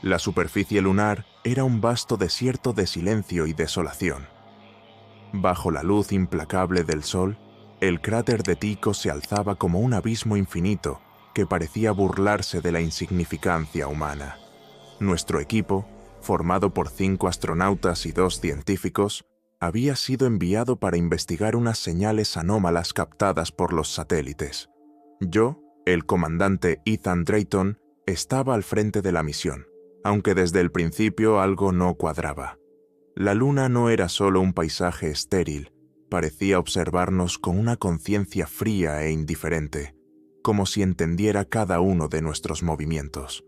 La superficie lunar era un vasto desierto de silencio y desolación. Bajo la luz implacable del sol, el cráter de Tycho se alzaba como un abismo infinito que parecía burlarse de la insignificancia humana. Nuestro equipo, formado por 5 astronautas y 2 científicos, había sido enviado para investigar unas señales anómalas captadas por los satélites. Yo, el comandante Ethan Drayton, estaba al frente de la misión, aunque desde el principio algo no cuadraba. La luna no era solo un paisaje estéril, parecía observarnos con una conciencia fría e indiferente, como si entendiera cada uno de nuestros movimientos.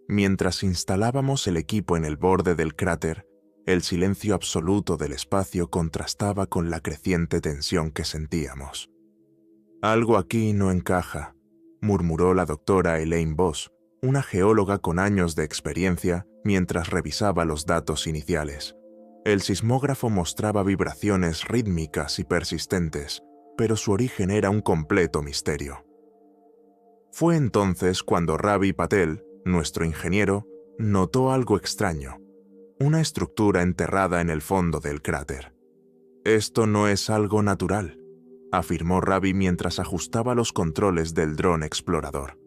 Mientras instalábamos el equipo en el borde del cráter, el silencio absoluto del espacio contrastaba con la creciente tensión que sentíamos. «Algo aquí no encaja», murmuró la doctora Elaine Voss, una geóloga con años de experiencia, mientras revisaba los datos iniciales. El sismógrafo mostraba vibraciones rítmicas y persistentes, pero su origen era un completo misterio. Fue entonces cuando Ravi Patel, nuestro ingeniero, notó algo extraño, una estructura enterrada en el fondo del cráter. «Esto no es algo natural», afirmó Ravi mientras ajustaba los controles del dron explorador.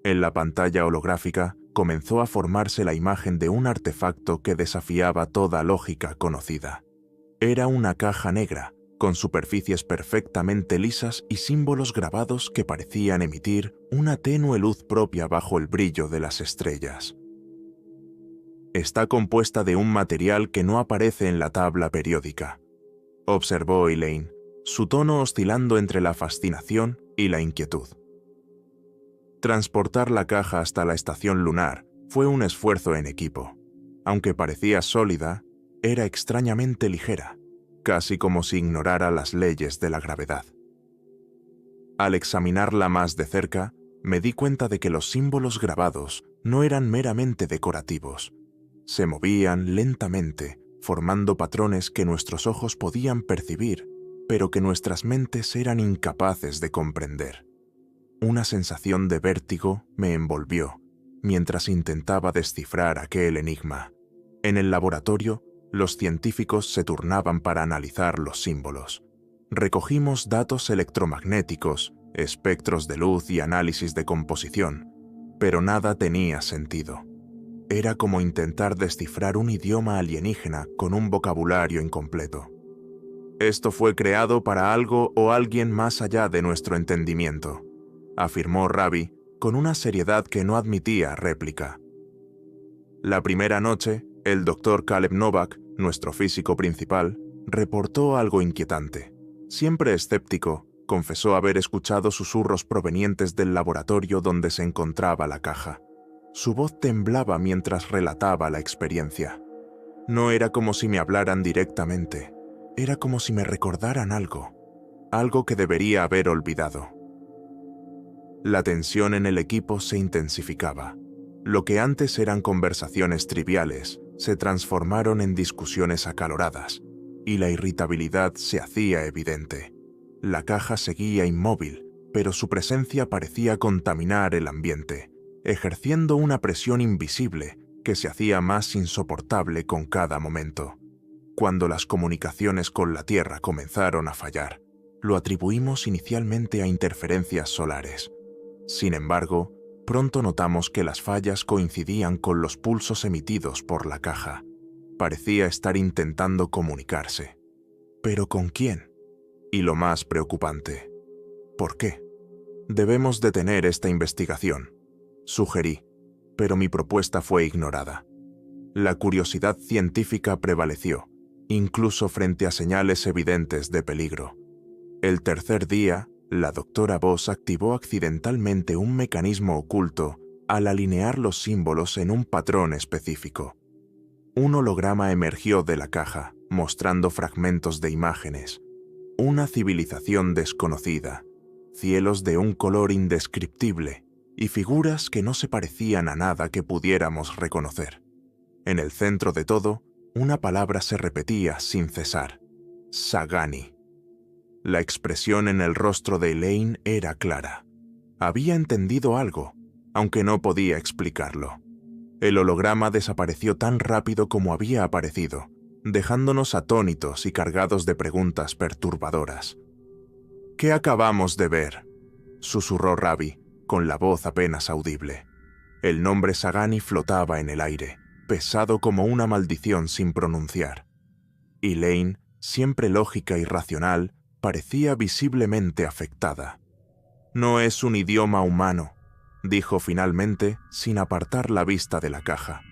En la pantalla holográfica comenzó a formarse la imagen de un artefacto que desafiaba toda lógica conocida. Era una caja negra, con superficies perfectamente lisas y símbolos grabados que parecían emitir una tenue luz propia bajo el brillo de las estrellas. «Está compuesta de un material que no aparece en la tabla periódica», observó Elaine, su tono oscilando entre la fascinación y la inquietud. Transportar la caja hasta la estación lunar fue un esfuerzo en equipo. Aunque parecía sólida, era extrañamente ligera, casi como si ignorara las leyes de la gravedad. Al examinarla más de cerca, me di cuenta de que los símbolos grabados no eran meramente decorativos. Se movían lentamente, formando patrones que nuestros ojos podían percibir, pero que nuestras mentes eran incapaces de comprender. Una sensación de vértigo me envolvió mientras intentaba descifrar aquel enigma. En el laboratorio, los científicos se turnaban para analizar los símbolos. Recogimos datos electromagnéticos, espectros de luz y análisis de composición, pero nada tenía sentido. Era como intentar descifrar un idioma alienígena con un vocabulario incompleto. «Esto fue creado para algo o alguien más allá de nuestro entendimiento», afirmó Ravi con una seriedad que no admitía réplica. La primera noche, el Dr. Caleb Novak, nuestro físico principal, reportó algo inquietante. Siempre escéptico, confesó haber escuchado susurros provenientes del laboratorio donde se encontraba la caja. Su voz temblaba mientras relataba la experiencia. No era como si me hablaran directamente, era como si me recordaran algo que debería haber olvidado. La tensión en el equipo se intensificaba. Lo que antes eran conversaciones triviales se transformaron en discusiones acaloradas, y la irritabilidad se hacía evidente. La caja seguía inmóvil, pero su presencia parecía contaminar el ambiente, ejerciendo una presión invisible que se hacía más insoportable con cada momento. Cuando las comunicaciones con la Tierra comenzaron a fallar, lo atribuimos inicialmente a interferencias solares. Sin embargo, pronto notamos que las fallas coincidían con los pulsos emitidos por la caja. Parecía estar intentando comunicarse. ¿Pero con quién? Y lo más preocupante, ¿por qué? Debemos detener esta investigación, sugerí, pero mi propuesta fue ignorada. La curiosidad científica prevaleció, incluso frente a señales evidentes de peligro. El tercer día, la doctora Voss activó accidentalmente un mecanismo oculto al alinear los símbolos en un patrón específico. Un holograma emergió de la caja, mostrando fragmentos de imágenes. Una civilización desconocida, cielos de un color indescriptible y figuras que no se parecían a nada que pudiéramos reconocer. En el centro de todo, una palabra se repetía sin cesar: Sagani. La expresión en el rostro de Elaine era clara. Había entendido algo, aunque no podía explicarlo. El holograma desapareció tan rápido como había aparecido, dejándonos atónitos y cargados de preguntas perturbadoras. «¿Qué acabamos de ver?», susurró Ravi, con la voz apenas audible. El nombre Sagani flotaba en el aire, pesado como una maldición sin pronunciar. Elaine, siempre lógica y racional, parecía visiblemente afectada. «No es un idioma humano», dijo finalmente, sin apartar la vista de la caja.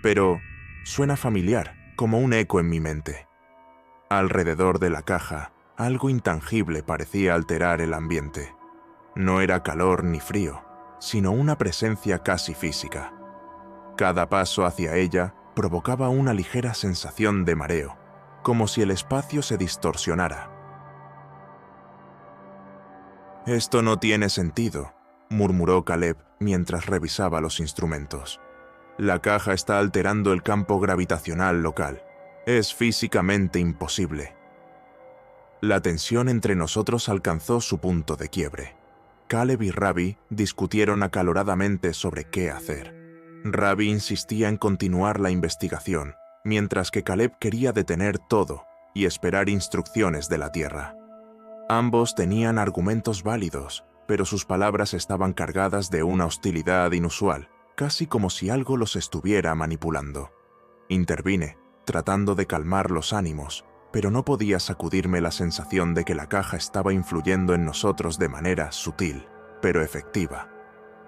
«Pero suena familiar, como un eco en mi mente». Alrededor de la caja, algo intangible parecía alterar el ambiente. No era calor ni frío, sino una presencia casi física. Cada paso hacia ella provocaba una ligera sensación de mareo, como si el espacio se distorsionara. «Esto no tiene sentido», murmuró Caleb mientras revisaba los instrumentos. «La caja está alterando el campo gravitacional local. Es físicamente imposible». La tensión entre nosotros alcanzó su punto de quiebre. Caleb y Ravi discutieron acaloradamente sobre qué hacer. Ravi insistía en continuar la investigación, mientras que Caleb quería detener todo y esperar instrucciones de la Tierra. Ambos tenían argumentos válidos, pero sus palabras estaban cargadas de una hostilidad inusual, casi como si algo los estuviera manipulando. Intervine, tratando de calmar los ánimos, pero no podía sacudirme la sensación de que la caja estaba influyendo en nosotros de manera sutil, pero efectiva.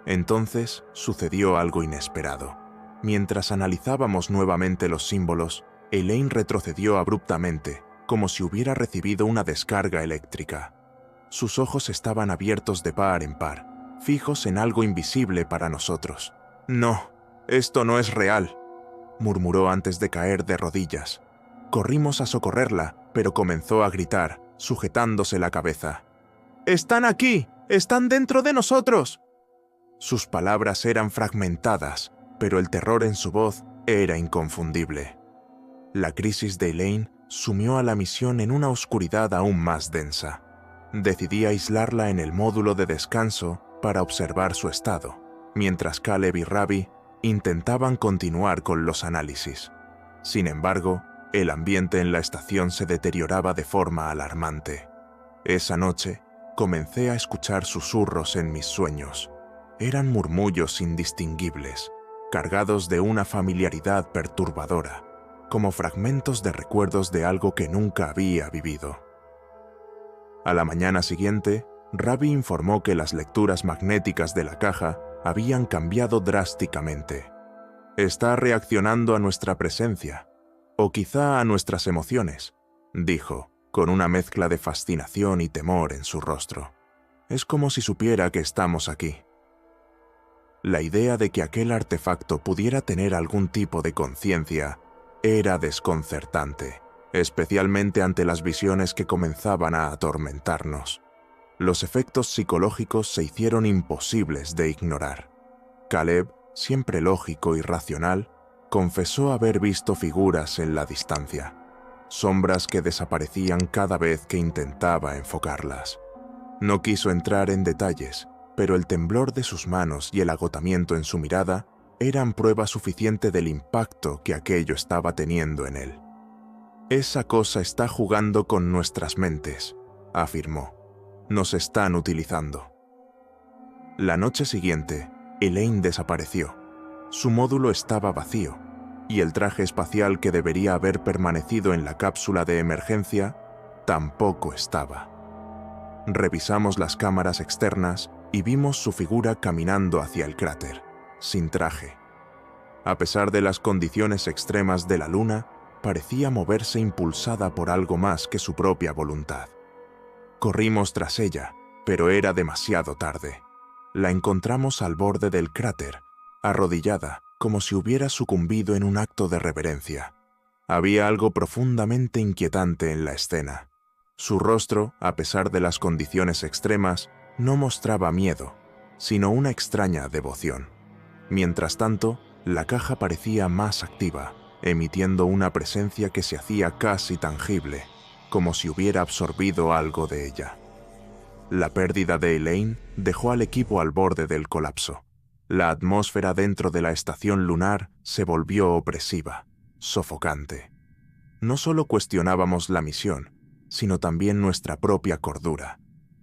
Entonces sucedió algo inesperado. Mientras analizábamos nuevamente los símbolos, Elaine retrocedió abruptamente, como si hubiera recibido una descarga eléctrica. Sus ojos estaban abiertos de par en par, fijos en algo invisible para nosotros. «No, esto no es real», murmuró antes de caer de rodillas. Corrimos a socorrerla, pero comenzó a gritar, sujetándose la cabeza. «¡Están aquí! ¡Están dentro de nosotros!». Sus palabras eran fragmentadas, pero el terror en su voz era inconfundible. La crisis de Elaine sumió a la misión en una oscuridad aún más densa. Decidí aislarla en el módulo de descanso para observar su estado, mientras Caleb y Ravi intentaban continuar con los análisis. Sin embargo, el ambiente en la estación se deterioraba de forma alarmante. Esa noche, comencé a escuchar susurros en mis sueños. Eran murmullos indistinguibles, cargados de una familiaridad perturbadora, como fragmentos de recuerdos de algo que nunca había vivido. A la mañana siguiente, Ravi informó que las lecturas magnéticas de la caja habían cambiado drásticamente. «Está reaccionando a nuestra presencia, o quizá a nuestras emociones», dijo, con una mezcla de fascinación y temor en su rostro. «Es como si supiera que estamos aquí». La idea de que aquel artefacto pudiera tener algún tipo de conciencia era desconcertante, especialmente ante las visiones que comenzaban a atormentarnos. Los efectos psicológicos se hicieron imposibles de ignorar. Caleb, siempre lógico y racional, confesó haber visto figuras en la distancia, sombras que desaparecían cada vez que intentaba enfocarlas. No quiso entrar en detalles, pero el temblor de sus manos y el agotamiento en su mirada eran prueba suficiente del impacto que aquello estaba teniendo en él. «Esa cosa está jugando con nuestras mentes», afirmó. «Nos están utilizando». La noche siguiente, Elaine desapareció. Su módulo estaba vacío, y el traje espacial que debería haber permanecido en la cápsula de emergencia tampoco estaba. Revisamos las cámaras externas y vimos su figura caminando hacia el cráter, sin traje. A pesar de las condiciones extremas de la luna, parecía moverse impulsada por algo más que su propia voluntad. Corrimos tras ella, pero era demasiado tarde. La encontramos al borde del cráter, arrodillada, como si hubiera sucumbido en un acto de reverencia. Había algo profundamente inquietante en la escena. Su rostro, a pesar de las condiciones extremas, no mostraba miedo, sino una extraña devoción. Mientras tanto, la caja parecía más activa, emitiendo una presencia que se hacía casi tangible, como si hubiera absorbido algo de ella. La pérdida de Elaine dejó al equipo al borde del colapso. La atmósfera dentro de la estación lunar se volvió opresiva, sofocante. No solo cuestionábamos la misión, sino también nuestra propia cordura.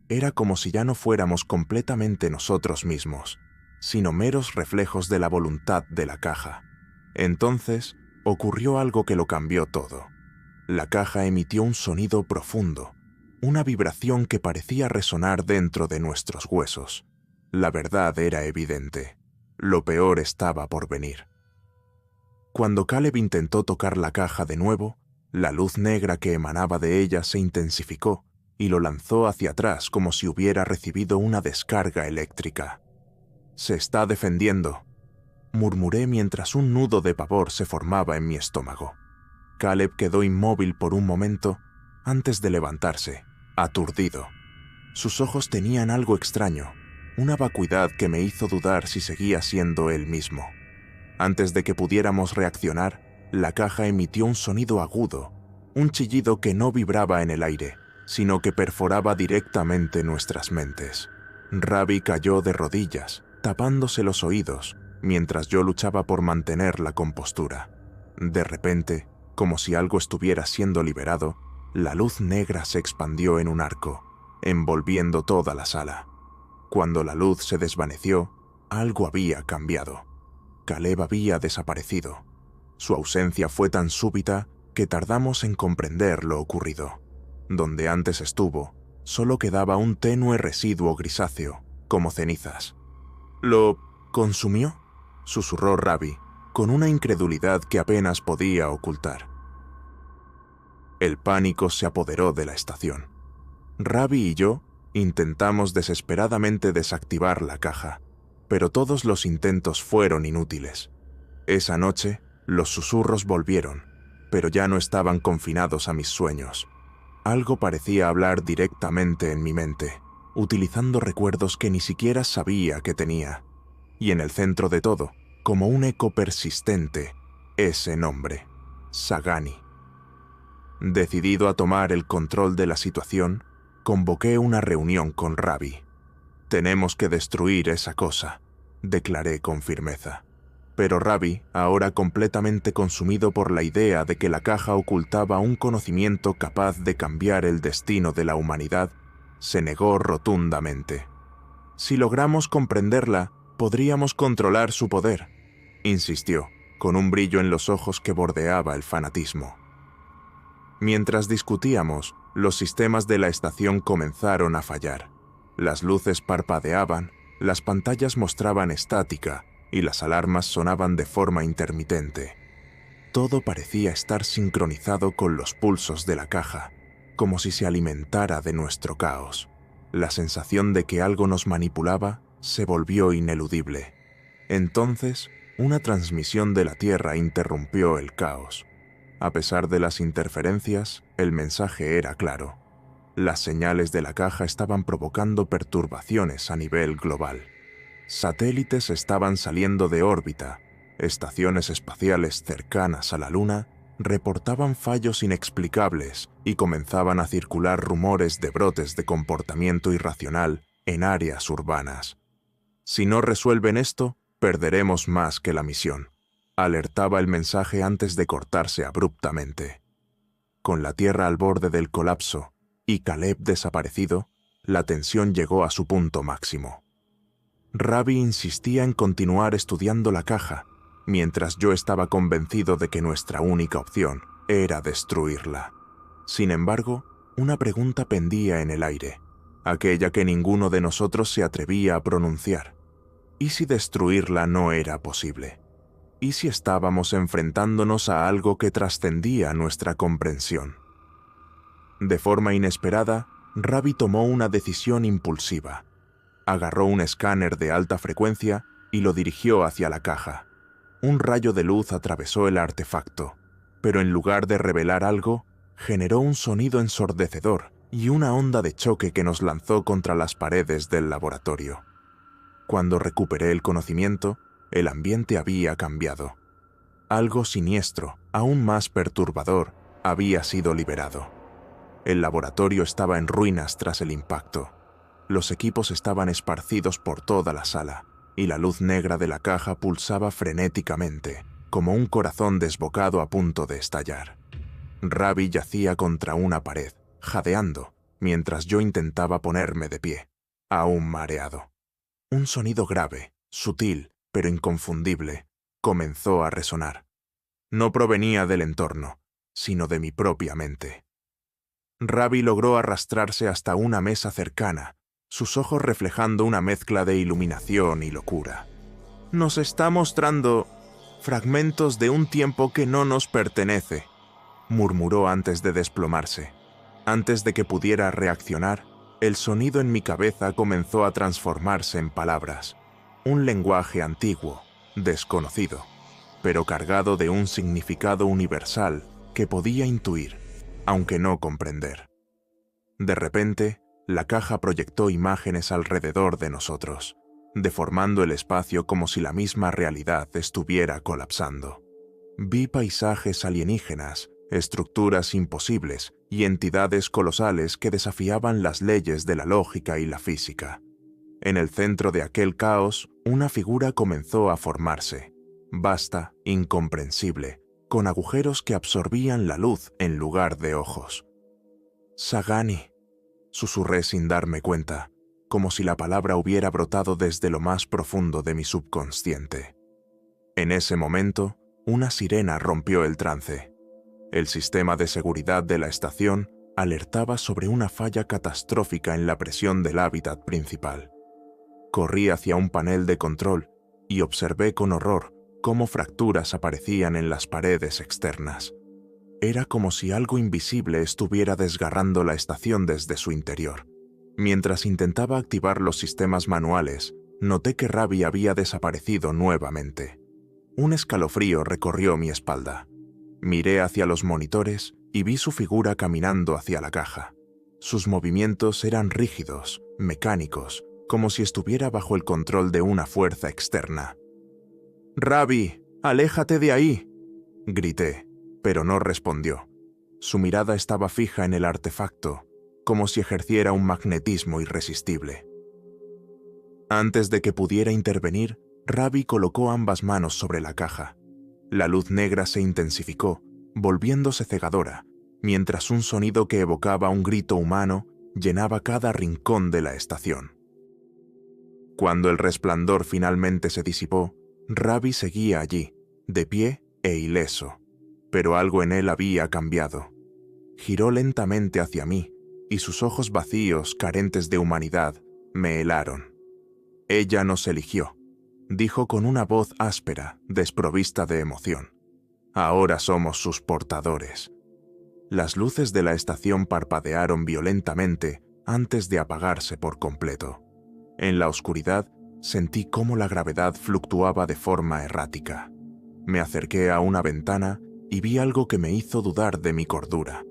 Era como si ya no fuéramos completamente nosotros mismos, sino meros reflejos de la voluntad de la caja. Entonces, ocurrió algo que lo cambió todo. La caja emitió un sonido profundo, una vibración que parecía resonar dentro de nuestros huesos. La verdad era evidente. Lo peor estaba por venir. Cuando Caleb intentó tocar la caja de nuevo, la luz negra que emanaba de ella se intensificó y lo lanzó hacia atrás como si hubiera recibido una descarga eléctrica. «Se está defendiendo», murmuré mientras un nudo de pavor se formaba en mi estómago. Caleb quedó inmóvil por un momento antes de levantarse, aturdido. Sus ojos tenían algo extraño, una vacuidad que me hizo dudar si seguía siendo él mismo. Antes de que pudiéramos reaccionar, la caja emitió un sonido agudo, un chillido que no vibraba en el aire, sino que perforaba directamente nuestras mentes. Ravi cayó de rodillas, tapándose los oídos, mientras yo luchaba por mantener la compostura. De repente, como si algo estuviera siendo liberado, la luz negra se expandió en un arco, envolviendo toda la sala. Cuando la luz se desvaneció, algo había cambiado. Caleb había desaparecido. Su ausencia fue tan súbita que tardamos en comprender lo ocurrido. Donde antes estuvo, solo quedaba un tenue residuo grisáceo, como cenizas. «¿Lo consumió?», susurró Ravi, con una incredulidad que apenas podía ocultar. El pánico se apoderó de la estación. Ravi y yo intentamos desesperadamente desactivar la caja, pero todos los intentos fueron inútiles. Esa noche, los susurros volvieron, pero ya no estaban confinados a mis sueños. Algo parecía hablar directamente en mi mente, utilizando recuerdos que ni siquiera sabía que tenía. Y en el centro de todo, como un eco persistente, ese nombre, Sagani. Decidido a tomar el control de la situación, convoqué una reunión con Ravi. «Tenemos que destruir esa cosa», declaré con firmeza. Pero Ravi, ahora completamente consumido por la idea de que la caja ocultaba un conocimiento capaz de cambiar el destino de la humanidad, se negó rotundamente. «Si logramos comprenderla, podríamos controlar su poder», insistió, con un brillo en los ojos que bordeaba el fanatismo. Mientras discutíamos, los sistemas de la estación comenzaron a fallar. Las luces parpadeaban, las pantallas mostraban estática y las alarmas sonaban de forma intermitente. Todo parecía estar sincronizado con los pulsos de la caja, como si se alimentara de nuestro caos. La sensación de que algo nos manipulaba se volvió ineludible. Entonces, una transmisión de la Tierra interrumpió el caos. A pesar de las interferencias, el mensaje era claro. Las señales de la caja estaban provocando perturbaciones a nivel global. Satélites estaban saliendo de órbita, estaciones espaciales cercanas a la Luna reportaban fallos inexplicables y comenzaban a circular rumores de brotes de comportamiento irracional en áreas urbanas. «Si no resuelven esto, perderemos más que la misión», alertaba el mensaje antes de cortarse abruptamente. Con la Tierra al borde del colapso y Caleb desaparecido, la tensión llegó a su punto máximo. Ravi insistía en continuar estudiando la caja, mientras yo estaba convencido de que nuestra única opción era destruirla. Sin embargo, una pregunta pendía en el aire, aquella que ninguno de nosotros se atrevía a pronunciar. ¿Y si destruirla no era posible? ¿Y si estábamos enfrentándonos a algo que trascendía nuestra comprensión? De forma inesperada, Ravi tomó una decisión impulsiva. Agarró un escáner de alta frecuencia y lo dirigió hacia la caja. Un rayo de luz atravesó el artefacto, pero en lugar de revelar algo, generó un sonido ensordecedor y una onda de choque que nos lanzó contra las paredes del laboratorio. Cuando recuperé el conocimiento, el ambiente había cambiado. Algo siniestro, aún más perturbador, había sido liberado. El laboratorio estaba en ruinas tras el impacto. Los equipos estaban esparcidos por toda la sala, y la luz negra de la caja pulsaba frenéticamente, como un corazón desbocado a punto de estallar. Ravi yacía contra una pared, jadeando, mientras yo intentaba ponerme de pie, aún mareado. Un sonido grave, sutil, pero inconfundible, comenzó a resonar. No provenía del entorno, sino de mi propia mente. Ravi logró arrastrarse hasta una mesa cercana, sus ojos reflejando una mezcla de iluminación y locura. Nos está mostrando fragmentos de un tiempo que no nos pertenece, murmuró antes de desplomarse. Antes de que pudiera reaccionar, el sonido en mi cabeza comenzó a transformarse en palabras. Un lenguaje antiguo, desconocido, pero cargado de un significado universal que podía intuir, aunque no comprender. De repente, la caja proyectó imágenes alrededor de nosotros, deformando el espacio como si la misma realidad estuviera colapsando. Vi paisajes alienígenas, estructuras imposibles y entidades colosales que desafiaban las leyes de la lógica y la física. En el centro de aquel caos, una figura comenzó a formarse, vasta, incomprensible, con agujeros que absorbían la luz en lugar de ojos. «Sagani», susurré sin darme cuenta, como si la palabra hubiera brotado desde lo más profundo de mi subconsciente. En ese momento, una sirena rompió el trance. El sistema de seguridad de la estación alertaba sobre una falla catastrófica en la presión del hábitat principal. Corrí hacia un panel de control y observé con horror cómo fracturas aparecían en las paredes externas. Era como si algo invisible estuviera desgarrando la estación desde su interior. Mientras intentaba activar los sistemas manuales, noté que Ravi había desaparecido nuevamente. Un escalofrío recorrió mi espalda. Miré hacia los monitores y vi su figura caminando hacia la caja. Sus movimientos eran rígidos, mecánicos, como si estuviera bajo el control de una fuerza externa. «Ravi, aléjate de ahí», grité, pero no respondió. Su mirada estaba fija en el artefacto, como si ejerciera un magnetismo irresistible. Antes de que pudiera intervenir, Ravi colocó ambas manos sobre la caja. La luz negra se intensificó, volviéndose cegadora, mientras un sonido que evocaba un grito humano llenaba cada rincón de la estación. Cuando el resplandor finalmente se disipó, Ravi seguía allí, de pie e ileso, pero algo en él había cambiado. Giró lentamente hacia mí, y sus ojos vacíos, carentes de humanidad, me helaron. «Ella nos eligió», dijo con una voz áspera, desprovista de emoción. «Ahora somos sus portadores». Las luces de la estación parpadearon violentamente antes de apagarse por completo. En la oscuridad, sentí cómo la gravedad fluctuaba de forma errática. Me acerqué a una ventana y vi algo que me hizo dudar de mi cordura.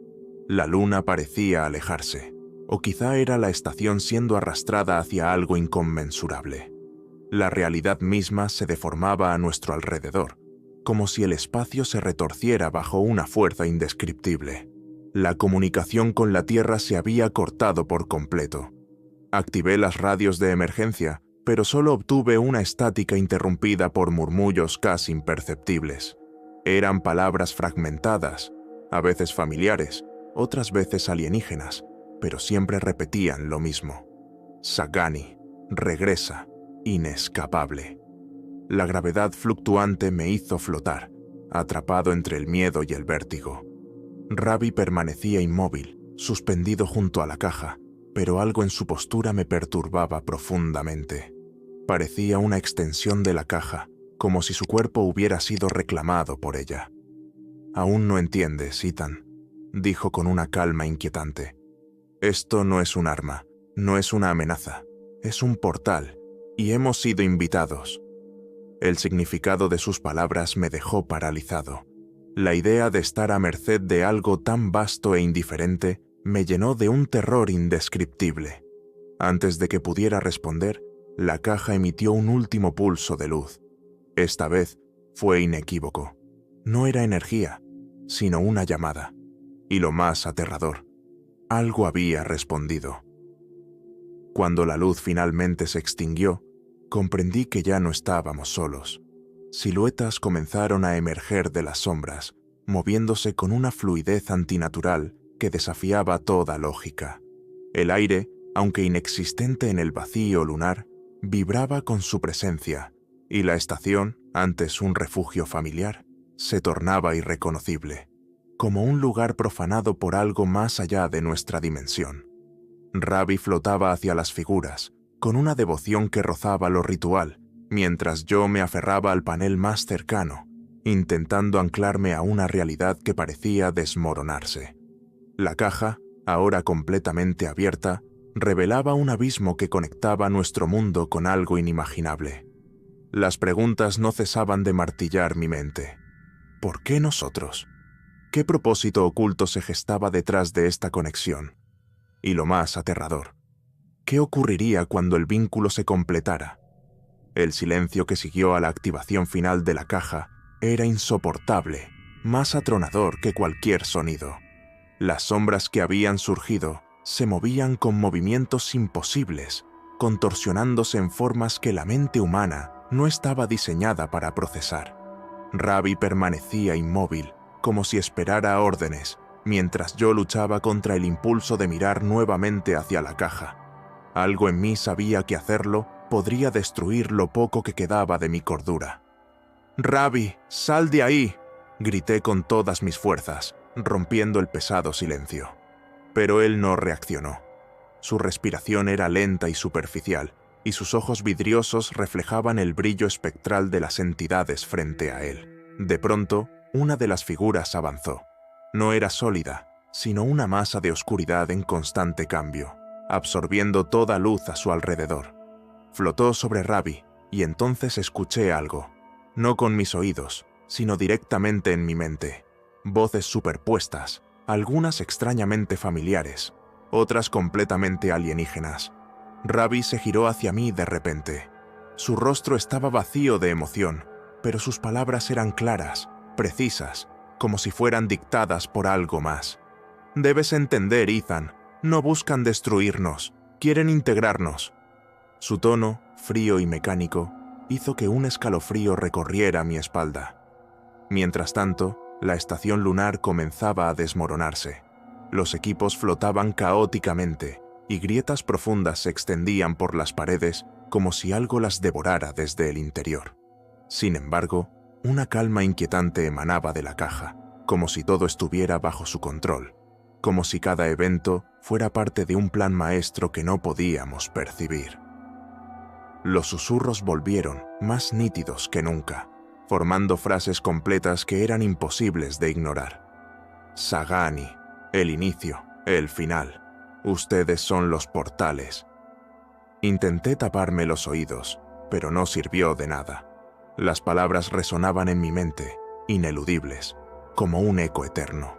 La luna parecía alejarse, o quizá era la estación siendo arrastrada hacia algo inconmensurable. La realidad misma se deformaba a nuestro alrededor, como si el espacio se retorciera bajo una fuerza indescriptible. La comunicación con la Tierra se había cortado por completo. Activé las radios de emergencia, pero solo obtuve una estática interrumpida por murmullos casi imperceptibles. Eran palabras fragmentadas, a veces familiares, otras veces alienígenas, pero siempre repetían lo mismo. «Sagani, regresa, inescapable». La gravedad fluctuante me hizo flotar, atrapado entre el miedo y el vértigo. Ravi permanecía inmóvil, suspendido junto a la caja, pero algo en su postura me perturbaba profundamente. Parecía una extensión de la caja, como si su cuerpo hubiera sido reclamado por ella. «Aún no entiendes, Ethan», dijo con una calma inquietante. «Esto no es un arma, no es una amenaza, es un portal, y hemos sido invitados». El significado de sus palabras me dejó paralizado. La idea de estar a merced de algo tan vasto e indiferente me llenó de un terror indescriptible. Antes de que pudiera responder, la caja emitió un último pulso de luz. Esta vez fue inequívoco. No era energía, sino una llamada. Y lo más aterrador, algo había respondido. Cuando la luz finalmente se extinguió, Comprendí que ya no estábamos solos. Siluetas comenzaron a emerger de las sombras, moviéndose con una fluidez antinatural que desafiaba toda lógica. El aire, aunque inexistente en el vacío lunar, vibraba con su presencia, y la estación, antes un refugio familiar, se tornaba irreconocible, como un lugar profanado por algo más allá de nuestra dimensión. Ravi flotaba hacia las figuras, con una devoción que rozaba lo ritual, mientras yo me aferraba al panel más cercano, intentando anclarme a una realidad que parecía desmoronarse. La caja, ahora completamente abierta, revelaba un abismo que conectaba nuestro mundo con algo inimaginable. Las preguntas no cesaban de martillar mi mente. ¿Por qué nosotros? ¿Qué propósito oculto se gestaba detrás de esta conexión? Y lo más aterrador, ¿qué ocurriría cuando el vínculo se completara? El silencio que siguió a la activación final de la caja era insoportable, más atronador que cualquier sonido. Las sombras que habían surgido se movían con movimientos imposibles, contorsionándose en formas que la mente humana no estaba diseñada para procesar. Ravi permanecía inmóvil, como si esperara órdenes, mientras yo luchaba contra el impulso de mirar nuevamente hacia la caja. Algo en mí sabía que hacerlo podría destruir lo poco que quedaba de mi cordura. «Ravi, sal de ahí», grité con todas mis fuerzas, rompiendo el pesado silencio. Pero él no reaccionó. Su respiración era lenta y superficial, y sus ojos vidriosos reflejaban el brillo espectral de las entidades frente a él. De pronto, una de las figuras avanzó. No era sólida, sino una masa de oscuridad en constante cambio, absorbiendo toda luz a su alrededor. Flotó sobre Ravi, y entonces escuché algo, no con mis oídos, sino directamente en mi mente. Voces superpuestas, algunas extrañamente familiares, otras completamente alienígenas. Ravi se giró hacia mí de repente. Su rostro estaba vacío de emoción, pero sus palabras eran claras, precisas, como si fueran dictadas por algo más. «Debes entender, Ethan, no buscan destruirnos, quieren integrarnos». Su tono, frío y mecánico, hizo que un escalofrío recorriera mi espalda. Mientras tanto, la estación lunar comenzaba a desmoronarse. Los equipos flotaban caóticamente, y grietas profundas se extendían por las paredes como si algo las devorara desde el interior. Sin embargo, una calma inquietante emanaba de la caja, como si todo estuviera bajo su control, como si cada evento fuera parte de un plan maestro que no podíamos percibir. Los susurros volvieron, más nítidos que nunca, formando frases completas que eran imposibles de ignorar. «Sagani, el inicio, el final. Ustedes son los portales». Intenté taparme los oídos, pero no sirvió de nada. Las palabras resonaban en mi mente, ineludibles, como un eco eterno.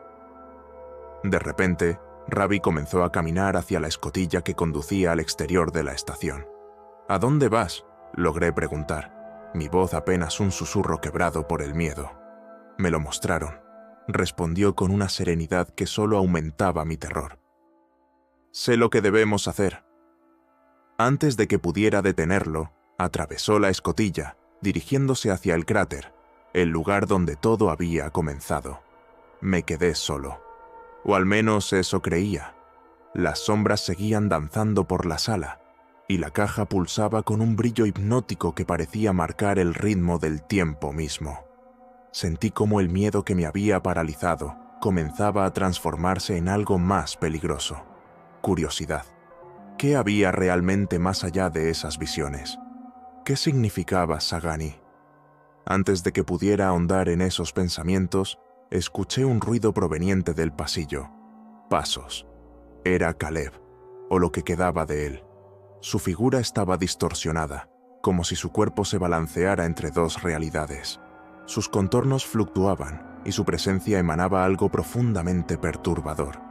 De repente, Ravi comenzó a caminar hacia la escotilla que conducía al exterior de la estación. «¿A dónde vas?», logré preguntar, mi voz apenas un susurro quebrado por el miedo. «Me lo mostraron», respondió con una serenidad que solo aumentaba mi terror. «Sé lo que debemos hacer». Antes de que pudiera detenerlo, atravesó la escotilla, dirigiéndose hacia el cráter, el lugar donde todo había comenzado. Me quedé solo. O al menos eso creía. Las sombras seguían danzando por la sala, y la caja pulsaba con un brillo hipnótico que parecía marcar el ritmo del tiempo mismo. Sentí como el miedo que me había paralizado comenzaba a transformarse en algo más peligroso. Curiosidad. ¿Qué había realmente más allá de esas visiones? ¿Qué significaba Sagani? Antes de que pudiera ahondar en esos pensamientos, escuché un ruido proveniente del pasillo. Pasos. Era Caleb, o lo que quedaba de él. Su figura estaba distorsionada, como si su cuerpo se balanceara entre dos realidades. Sus contornos fluctuaban y su presencia emanaba algo profundamente perturbador.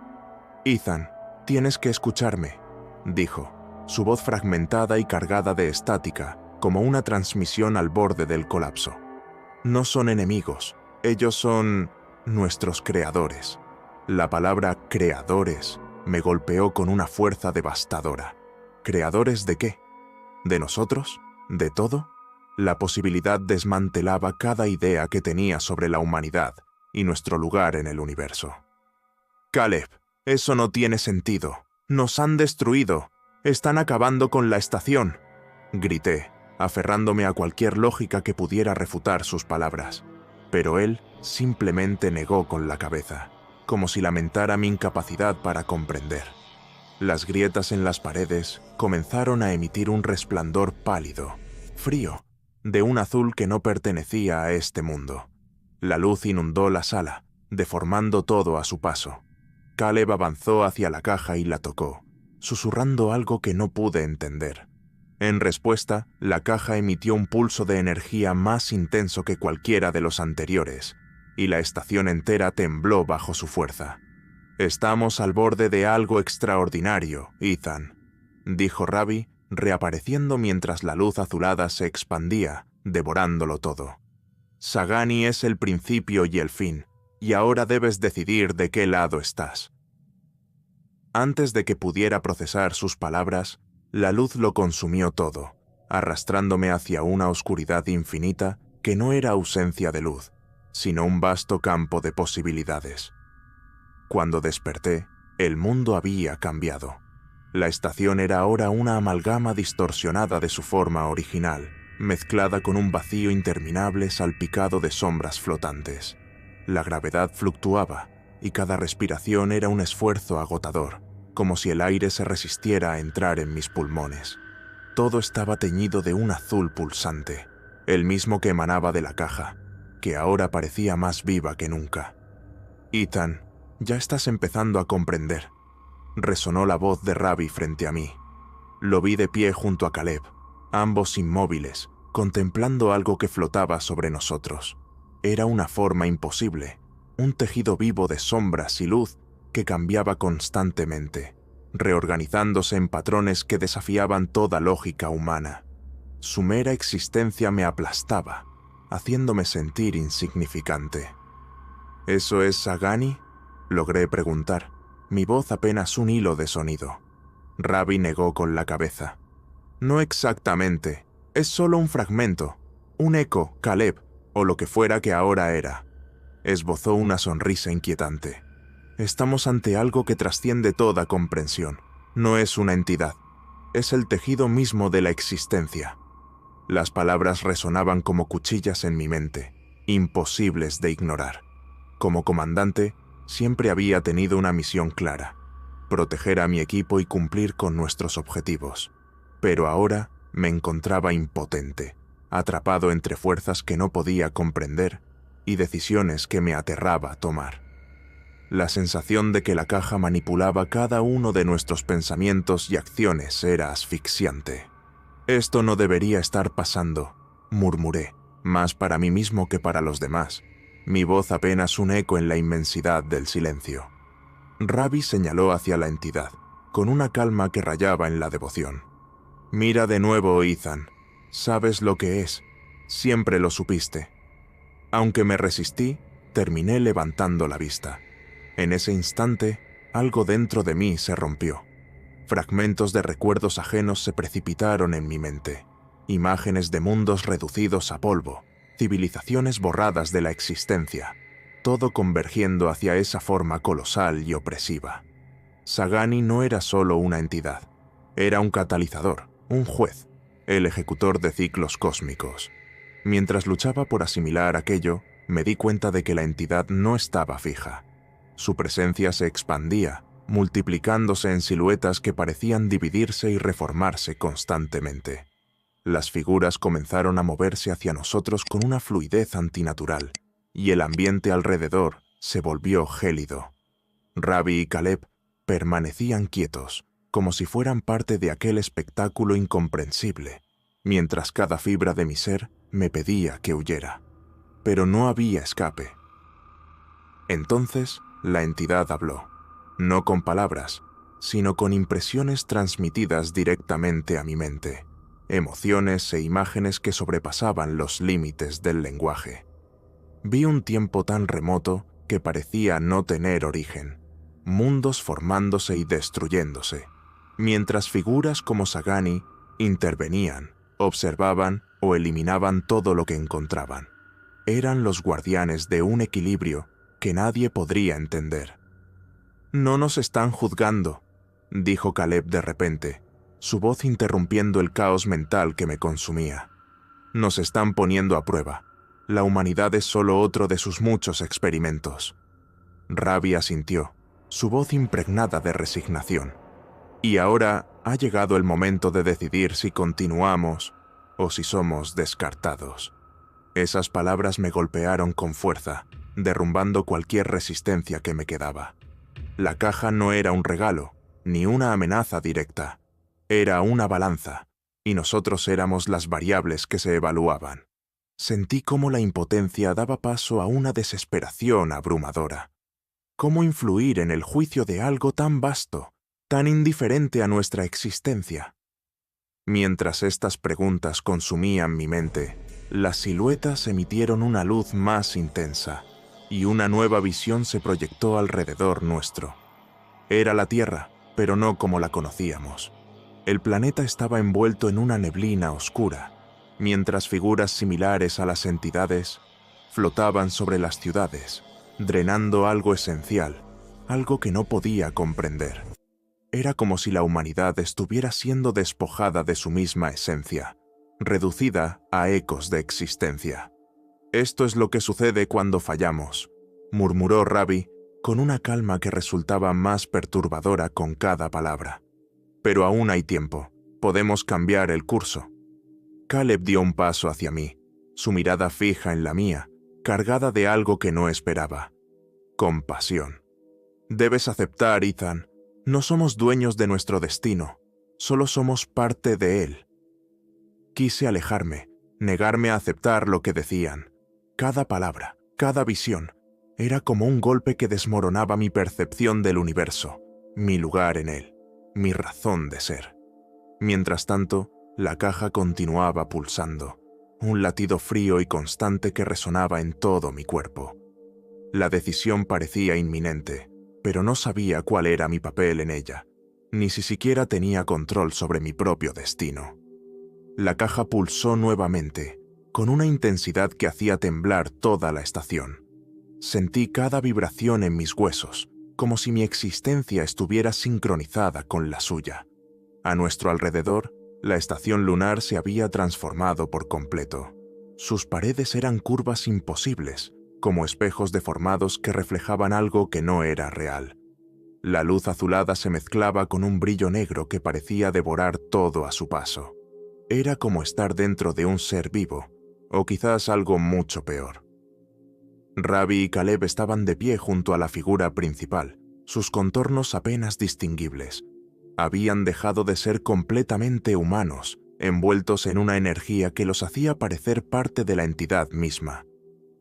«Ethan, tienes que escucharme», dijo, su voz fragmentada y cargada de estática, como una transmisión al borde del colapso. «No son enemigos, ellos son nuestros creadores». La palabra «creadores» me golpeó con una fuerza devastadora. ¿Creadores de qué? ¿De nosotros? De todo, la posibilidad desmantelaba cada idea que tenía sobre la humanidad y nuestro lugar en el universo. «Caleb, eso no tiene sentido. Nos han destruido. Están acabando con la estación», grité, aferrándome a cualquier lógica que pudiera refutar sus palabras. Pero él simplemente negó con la cabeza, como si lamentara mi incapacidad para comprender. Las grietas en las paredes comenzaron a emitir un resplandor pálido, frío, de un azul que no pertenecía a este mundo. La luz inundó la sala, deformando todo a su paso. Caleb avanzó hacia la caja y la tocó, susurrando algo que no pude entender. En respuesta, la caja emitió un pulso de energía más intenso que cualquiera de los anteriores, y la estación entera tembló bajo su fuerza. «Estamos al borde de algo extraordinario, Ethan», dijo Ravi, reapareciendo mientras la luz azulada se expandía, devorándolo todo. «Sagani es el principio y el fin, y ahora debes decidir de qué lado estás». Antes de que pudiera procesar sus palabras, la luz lo consumió todo, arrastrándome hacia una oscuridad infinita que no era ausencia de luz, sino un vasto campo de posibilidades. Cuando desperté, el mundo había cambiado. La estación era ahora una amalgama distorsionada de su forma original, mezclada con un vacío interminable salpicado de sombras flotantes. La gravedad fluctuaba, y cada respiración era un esfuerzo agotador, como si el aire se resistiera a entrar en mis pulmones. Todo estaba teñido de un azul pulsante, el mismo que emanaba de la caja, que ahora parecía más viva que nunca. «Ethan, ya estás empezando a comprender», resonó la voz de Ravi frente a mí. Lo vi de pie junto a Caleb, ambos inmóviles, contemplando algo que flotaba sobre nosotros. Era una forma imposible, un tejido vivo de sombras y luz que cambiaba constantemente, reorganizándose en patrones que desafiaban toda lógica humana. Su mera existencia me aplastaba, haciéndome sentir insignificante. «¿Eso es Sagani?», logré preguntar, mi voz apenas un hilo de sonido. Ravi negó con la cabeza. «No exactamente, es solo un fragmento, un eco, Caleb, o lo que fuera que ahora era». Esbozó una sonrisa inquietante. «Estamos ante algo que trasciende toda comprensión. No es una entidad, es el tejido mismo de la existencia». Las palabras resonaban como cuchillas en mi mente, imposibles de ignorar. Como comandante, siempre había tenido una misión clara: proteger a mi equipo y cumplir con nuestros objetivos. Pero ahora me encontraba impotente, atrapado entre fuerzas que no podía comprender y decisiones que me aterraba tomar. La sensación de que la caja manipulaba cada uno de nuestros pensamientos y acciones era asfixiante. «Esto no debería estar pasando», murmuré, más para mí mismo que para los demás, mi voz apenas un eco en la inmensidad del silencio. Ravi señaló hacia la entidad, con una calma que rayaba en la devoción. «Mira de nuevo, Ethan. Sabes lo que es. Siempre lo supiste». Aunque me resistí, terminé levantando la vista. En ese instante, algo dentro de mí se rompió. Fragmentos de recuerdos ajenos se precipitaron en mi mente. Imágenes de mundos reducidos a polvo, civilizaciones borradas de la existencia, todo convergiendo hacia esa forma colosal y opresiva. Sagani no era solo una entidad, era un catalizador, un juez, el ejecutor de ciclos cósmicos. Mientras luchaba por asimilar aquello, me di cuenta de que la entidad no estaba fija. Su presencia se expandía, multiplicándose en siluetas que parecían dividirse y reformarse constantemente. Las figuras comenzaron a moverse hacia nosotros con una fluidez antinatural, y el ambiente alrededor se volvió gélido. Ravi y Caleb permanecían quietos, como si fueran parte de aquel espectáculo incomprensible, mientras cada fibra de mi ser me pedía que huyera. Pero no había escape. Entonces, la entidad habló, no con palabras, sino con impresiones transmitidas directamente a mi mente, emociones e imágenes que sobrepasaban los límites del lenguaje. Vi un tiempo tan remoto que parecía no tener origen, mundos formándose y destruyéndose, mientras figuras como Sagani intervenían, Observaban o eliminaban todo lo que encontraban. Eran los guardianes de un equilibrio que nadie podría entender. «No nos están juzgando», dijo Caleb de repente, su voz interrumpiendo el caos mental que me consumía. «Nos están poniendo a prueba. La humanidad es solo otro de sus muchos experimentos». Ravi asintió, su voz impregnada de resignación. «Y ahora ha llegado el momento de decidir si continuamos o si somos descartados». Esas palabras me golpearon con fuerza, derrumbando cualquier resistencia que me quedaba. La caja no era un regalo, ni una amenaza directa. Era una balanza, y nosotros éramos las variables que se evaluaban. Sentí cómo la impotencia daba paso a una desesperación abrumadora. ¿Cómo influir en el juicio de algo tan vasto, tan indiferente a nuestra existencia? Mientras estas preguntas consumían mi mente, las siluetas emitieron una luz más intensa, y una nueva visión se proyectó alrededor nuestro. Era la Tierra, pero no como la conocíamos. El planeta estaba envuelto en una neblina oscura, mientras figuras similares a las entidades flotaban sobre las ciudades, drenando algo esencial, algo que no podía comprender. Era como si la humanidad estuviera siendo despojada de su misma esencia, reducida a ecos de existencia. «Esto es lo que sucede cuando fallamos», murmuró Ravi con una calma que resultaba más perturbadora con cada palabra. «Pero aún hay tiempo. Podemos cambiar el curso». Caleb dio un paso hacia mí, su mirada fija en la mía, cargada de algo que no esperaba. Compasión. «Debes aceptar, Ethan. No somos dueños de nuestro destino. Solo somos parte de él». Quise alejarme, negarme a aceptar lo que decían. Cada palabra, cada visión, era como un golpe que desmoronaba mi percepción del universo, mi lugar en él, mi razón de ser. Mientras tanto, la caja continuaba pulsando, un latido frío y constante que resonaba en todo mi cuerpo. La decisión parecía inminente, pero no sabía cuál era mi papel en ella, ni si siquiera tenía control sobre mi propio destino. La caja pulsó nuevamente, con una intensidad que hacía temblar toda la estación. Sentí cada vibración en mis huesos, como si mi existencia estuviera sincronizada con la suya. A nuestro alrededor, la estación lunar se había transformado por completo. Sus paredes eran curvas imposibles, como espejos deformados que reflejaban algo que no era real. La luz azulada se mezclaba con un brillo negro que parecía devorar todo a su paso. Era como estar dentro de un ser vivo, o quizás algo mucho peor. Ravi y Caleb estaban de pie junto a la figura principal, sus contornos apenas distinguibles. Habían dejado de ser completamente humanos, envueltos en una energía que los hacía parecer parte de la entidad misma.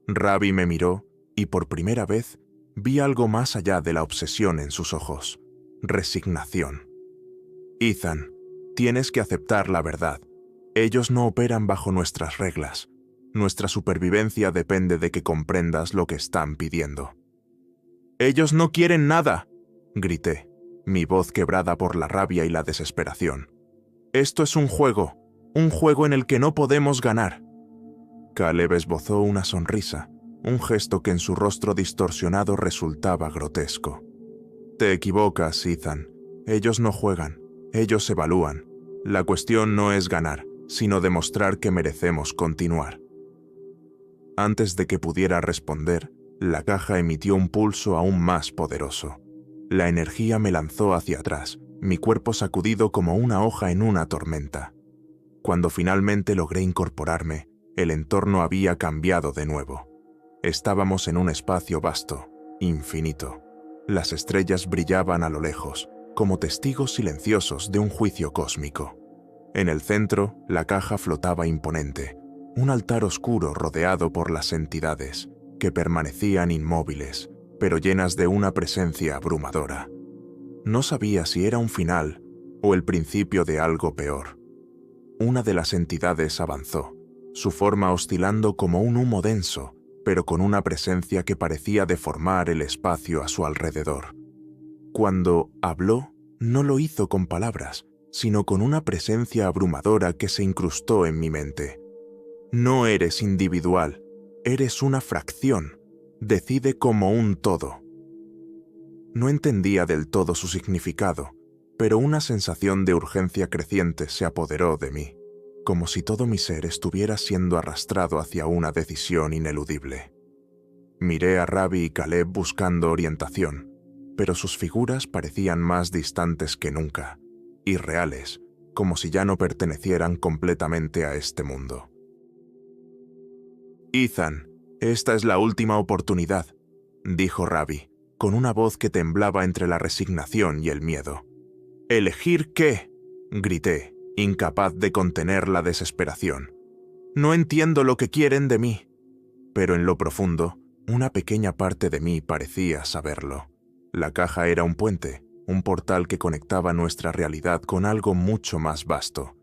Ravi me miró y por primera vez vi algo más allá de la obsesión en sus ojos: resignación. «Ethan, tienes que aceptar la verdad. Ellos no operan bajo nuestras reglas. Nuestra supervivencia depende de que comprendas lo que están pidiendo». «Ellos no quieren nada», grité, mi voz quebrada por la rabia y la desesperación. «Esto es un juego en el que no podemos ganar». Caleb esbozó una sonrisa, un gesto que en su rostro distorsionado resultaba grotesco. «Te equivocas, Ethan. Ellos no juegan, ellos evalúan. La cuestión no es ganar, sino demostrar que merecemos continuar». Antes de que pudiera responder, la caja emitió un pulso aún más poderoso. La energía me lanzó hacia atrás, mi cuerpo sacudido como una hoja en una tormenta. Cuando finalmente logré incorporarme, el entorno había cambiado de nuevo. Estábamos en un espacio vasto, infinito. Las estrellas brillaban a lo lejos, como testigos silenciosos de un juicio cósmico. En el centro, la caja flotaba imponente, un altar oscuro rodeado por las entidades, que permanecían inmóviles, pero llenas de una presencia abrumadora. No sabía si era un final o el principio de algo peor. Una de las entidades avanzó, su forma oscilando como un humo denso, pero con una presencia que parecía deformar el espacio a su alrededor. Cuando habló, no lo hizo con palabras, sino con una presencia abrumadora que se incrustó en mi mente. No eres individual, eres una fracción. Decide como un todo. No entendía del todo su significado, pero una sensación de urgencia creciente se apoderó de mí, como si todo mi ser estuviera siendo arrastrado hacia una decisión ineludible. Miré a Rabi y Caleb buscando orientación, pero sus figuras parecían más distantes que nunca, irreales, como si ya no pertenecieran completamente a este mundo. «Ethan, esta es la última oportunidad», dijo Rabi, con una voz que temblaba entre la resignación y el miedo. «¿Elegir qué?», grité, incapaz de contener la desesperación. «No entiendo lo que quieren de mí». Pero en lo profundo, una pequeña parte de mí parecía saberlo. La caja era un puente, un portal que conectaba nuestra realidad con algo mucho más vasto,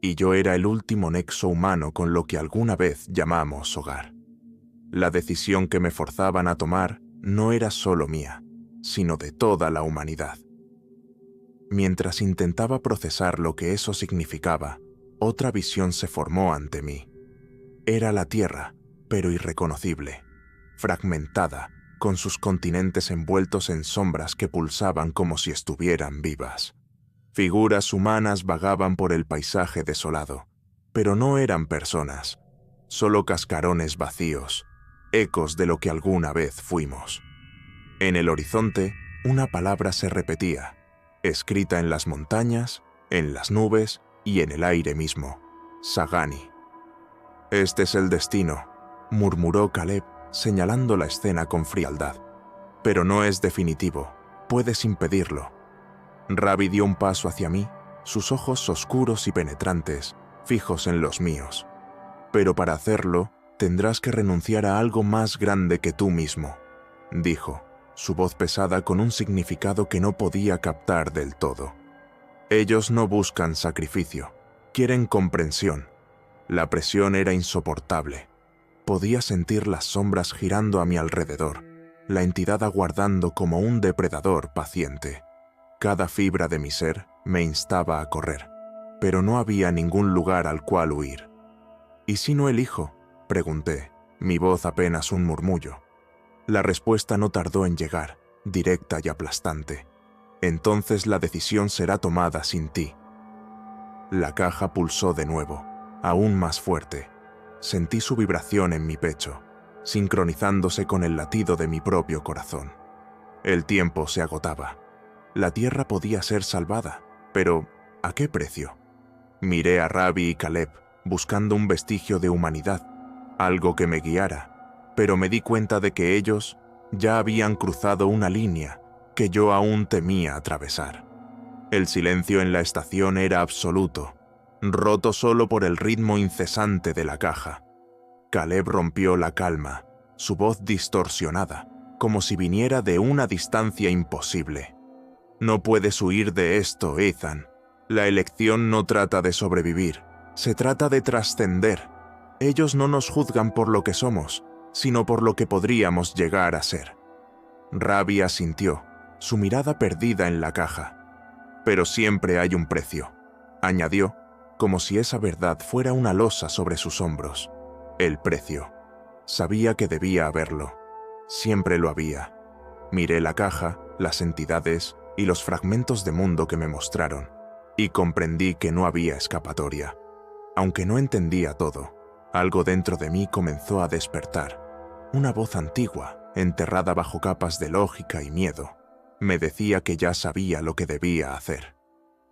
y yo era el último nexo humano con lo que alguna vez llamamos hogar. La decisión que me forzaban a tomar no era solo mía, sino de toda la humanidad. Mientras intentaba procesar lo que eso significaba, otra visión se formó ante mí. Era la Tierra, pero irreconocible, fragmentada, con sus continentes envueltos en sombras que pulsaban como si estuvieran vivas. Figuras humanas vagaban por el paisaje desolado, pero no eran personas, solo cascarones vacíos, ecos de lo que alguna vez fuimos. En el horizonte, una palabra se repetía, escrita en las montañas, en las nubes y en el aire mismo: Sagani. «Este es el destino», murmuró Caleb, señalando la escena con frialdad. «Pero no es definitivo, puedes impedirlo». Rabi dio un paso hacia mí, sus ojos oscuros y penetrantes, fijos en los míos. «Pero para hacerlo, tendrás que renunciar a algo más grande que tú mismo», dijo, su voz pesada con un significado que no podía captar del todo. «Ellos no buscan sacrificio, quieren comprensión». La presión era insoportable. Podía sentir las sombras girando a mi alrededor, la entidad aguardando como un depredador paciente. Cada fibra de mi ser me instaba a correr, pero no había ningún lugar al cual huir. «¿Y si no elijo?», pregunté, mi voz apenas un murmullo. La respuesta no tardó en llegar, directa y aplastante. «Entonces la decisión será tomada sin ti». La caja pulsó de nuevo, aún más fuerte. Sentí su vibración en mi pecho, sincronizándose con el latido de mi propio corazón. El tiempo se agotaba. La Tierra podía ser salvada, pero ¿a qué precio? Miré a Rabi y Caleb, buscando un vestigio de humanidad, algo que me guiara, pero me di cuenta de que ellos ya habían cruzado una línea que yo aún temía atravesar. El silencio en la estación era absoluto, roto solo por el ritmo incesante de la caja. Caleb rompió la calma, su voz distorsionada, como si viniera de una distancia imposible. «No puedes huir de esto, Ethan. La elección no trata de sobrevivir, se trata de trascender. Ellos no nos juzgan por lo que somos, sino por lo que podríamos llegar a ser». Rabi asintió, su mirada perdida en la caja. «Pero siempre hay un precio», añadió, como si esa verdad fuera una losa sobre sus hombros. El precio. Sabía que debía haberlo. Siempre lo había. Miré la caja, las entidades y los fragmentos de mundo que me mostraron, y comprendí que no había escapatoria. Aunque no entendía todo, algo dentro de mí comenzó a despertar. Una voz antigua, enterrada bajo capas de lógica y miedo, me decía que ya sabía lo que debía hacer.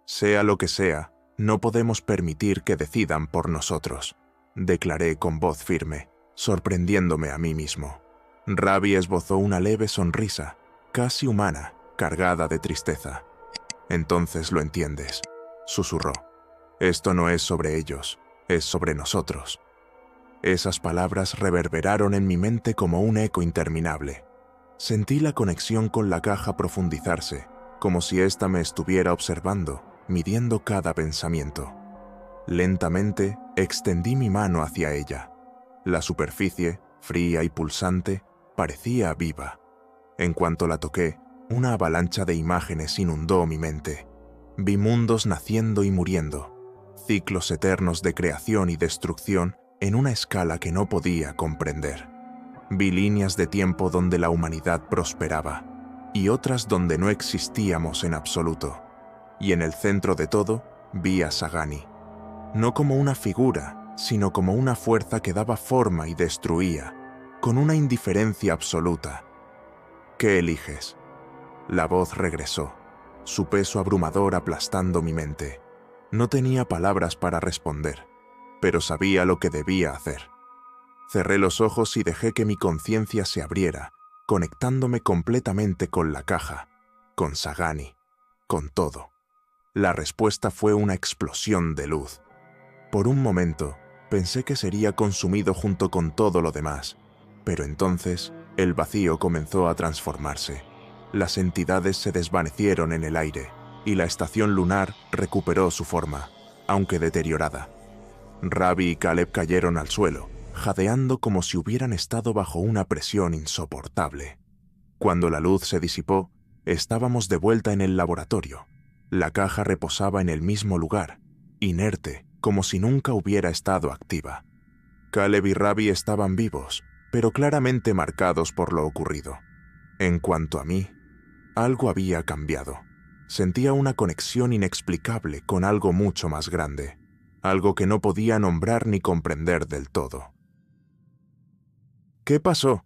«Sea lo que sea, no podemos permitir que decidan por nosotros», declaré con voz firme, sorprendiéndome a mí mismo. Rabi esbozó una leve sonrisa, casi humana, cargada de tristeza. «Entonces lo entiendes», susurró. «Esto no es sobre ellos, es sobre nosotros». Esas palabras reverberaron en mi mente como un eco interminable. Sentí la conexión con la caja profundizarse, como si ésta me estuviera observando, midiendo cada pensamiento. Lentamente, extendí mi mano hacia ella. La superficie, fría y pulsante, parecía viva. En cuanto la toqué, una avalancha de imágenes inundó mi mente. Vi mundos naciendo y muriendo, ciclos eternos de creación y destrucción en una escala que no podía comprender. Vi líneas de tiempo donde la humanidad prosperaba y otras donde no existíamos en absoluto. Y en el centro de todo vi a Sagani, no como una figura, sino como una fuerza que daba forma y destruía, con una indiferencia absoluta. ¿Qué eliges? La voz regresó, su peso abrumador aplastando mi mente. No tenía palabras para responder, pero sabía lo que debía hacer. Cerré los ojos y dejé que mi conciencia se abriera, conectándome completamente con la caja, con Sagani, con todo. La respuesta fue una explosión de luz. Por un momento, pensé que sería consumido junto con todo lo demás, pero entonces el vacío comenzó a transformarse. Las entidades se desvanecieron en el aire y la estación lunar recuperó su forma, aunque deteriorada. Ravi y Caleb cayeron al suelo, jadeando como si hubieran estado bajo una presión insoportable. Cuando la luz se disipó, estábamos de vuelta en el laboratorio. La caja reposaba en el mismo lugar, inerte, como si nunca hubiera estado activa. Caleb y Ravi estaban vivos, pero claramente marcados por lo ocurrido. En cuanto a mí, algo había cambiado. Sentía una conexión inexplicable con algo mucho más grande, algo que no podía nombrar ni comprender del todo. ¿Qué pasó?,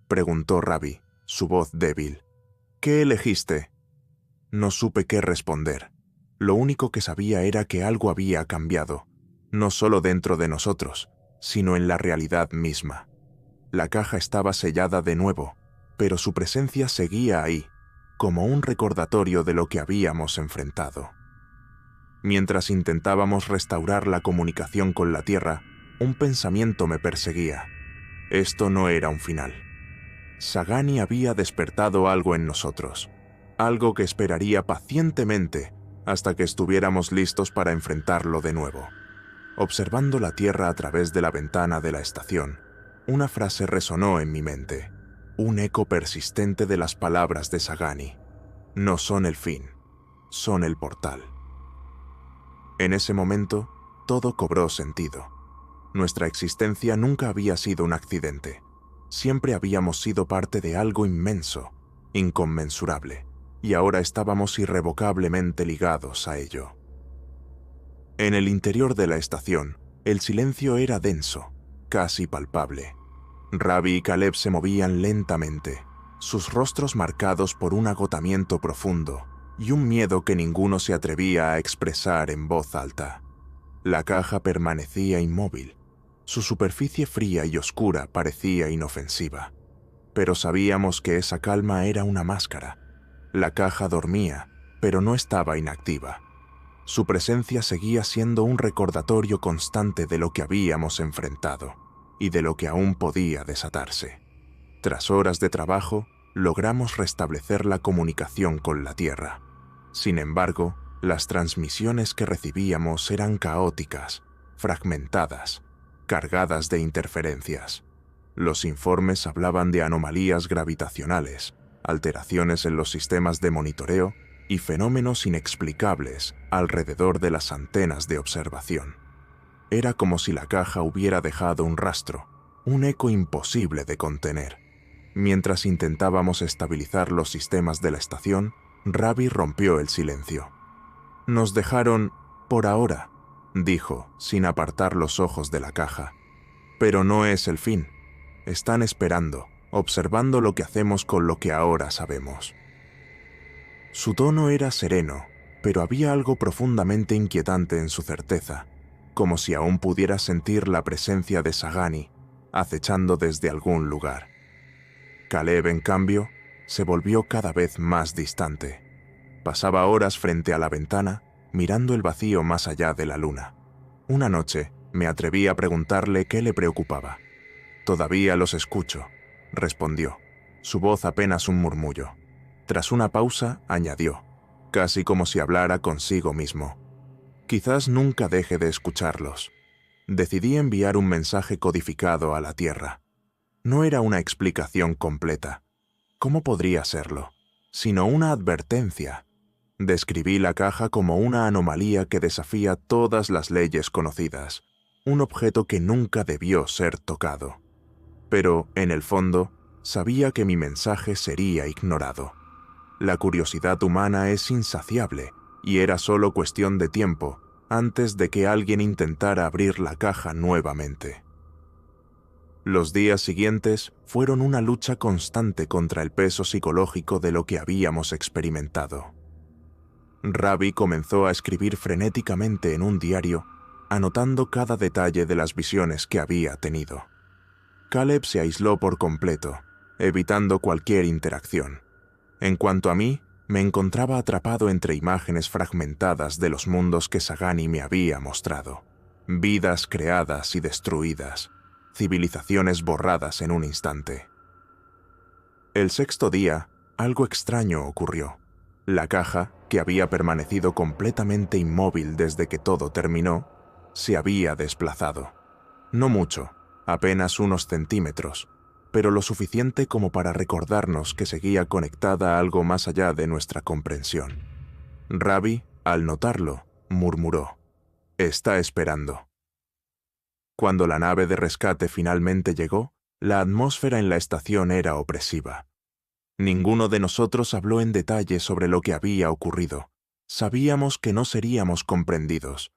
preguntó Ravi, su voz débil. ¿Qué elegiste? No supe qué responder. Lo único que sabía era que algo había cambiado, no solo dentro de nosotros, sino en la realidad misma. La caja estaba sellada de nuevo, pero su presencia seguía ahí, como un recordatorio de lo que habíamos enfrentado. Mientras intentábamos restaurar la comunicación con la Tierra, un pensamiento me perseguía. Esto no era un final. Sagani había despertado algo en nosotros, algo que esperaría pacientemente hasta que estuviéramos listos para enfrentarlo de nuevo. Observando la Tierra a través de la ventana de la estación, una frase resonó en mi mente, un eco persistente de las palabras de Sagani. No son el fin, son el portal. En ese momento, todo cobró sentido. Nuestra existencia nunca había sido un accidente. Siempre habíamos sido parte de algo inmenso, inconmensurable, y ahora estábamos irrevocablemente ligados a ello. En el interior de la estación, el silencio era denso, casi palpable. Ravi y Caleb se movían lentamente, sus rostros marcados por un agotamiento profundo y un miedo que ninguno se atrevía a expresar en voz alta. La caja permanecía inmóvil. Su superficie fría y oscura parecía inofensiva, pero sabíamos que esa calma era una máscara. La caja dormía, pero no estaba inactiva. Su presencia seguía siendo un recordatorio constante de lo que habíamos enfrentado y de lo que aún podía desatarse. Tras horas de trabajo, logramos restablecer la comunicación con la Tierra. Sin embargo, las transmisiones que recibíamos eran caóticas, fragmentadas, cargadas de interferencias. Los informes hablaban de anomalías gravitacionales, alteraciones en los sistemas de monitoreo y fenómenos inexplicables alrededor de las antenas de observación. Era como si la caja hubiera dejado un rastro, un eco imposible de contener. Mientras intentábamos estabilizar los sistemas de la estación, Ravi rompió el silencio. «Nos dejaron, por ahora», dijo, sin apartar los ojos de la caja. «Pero no es el fin. Están esperando, observando lo que hacemos con lo que ahora sabemos». Su tono era sereno, pero había algo profundamente inquietante en su certeza, como si aún pudiera sentir la presencia de Sagani, acechando desde algún lugar. Caleb, en cambio, se volvió cada vez más distante. Pasaba horas frente a la ventana, mirando el vacío más allá de la luna. Una noche, me atreví a preguntarle qué le preocupaba. «Todavía los escucho», respondió, su voz apenas un murmullo. Tras una pausa, añadió, casi como si hablara consigo mismo: «Quizás nunca deje de escucharlos». Decidí enviar un mensaje codificado a la Tierra. No era una explicación completa. ¿Cómo podría serlo? Sino una advertencia. Describí la caja como una anomalía que desafía todas las leyes conocidas, un objeto que nunca debió ser tocado. Pero, en el fondo, sabía que mi mensaje sería ignorado. La curiosidad humana es insaciable, y era solo cuestión de tiempo antes de que alguien intentara abrir la caja nuevamente. Los días siguientes fueron una lucha constante contra el peso psicológico de lo que habíamos experimentado. Ravi comenzó a escribir frenéticamente en un diario, anotando cada detalle de las visiones que había tenido. Caleb se aisló por completo, evitando cualquier interacción. En cuanto a mí, me encontraba atrapado entre imágenes fragmentadas de los mundos que Sagani me había mostrado. Vidas creadas y destruidas, civilizaciones borradas en un instante. El sexto día, algo extraño ocurrió. La caja, que había permanecido completamente inmóvil desde que todo terminó, se había desplazado. No mucho, apenas unos centímetros, pero lo suficiente como para recordarnos que seguía conectada a algo más allá de nuestra comprensión. Ravi, al notarlo, murmuró: «Está esperando». Cuando la nave de rescate finalmente llegó, la atmósfera en la estación era opresiva. Ninguno de nosotros habló en detalle sobre lo que había ocurrido. Sabíamos que no seríamos comprendidos.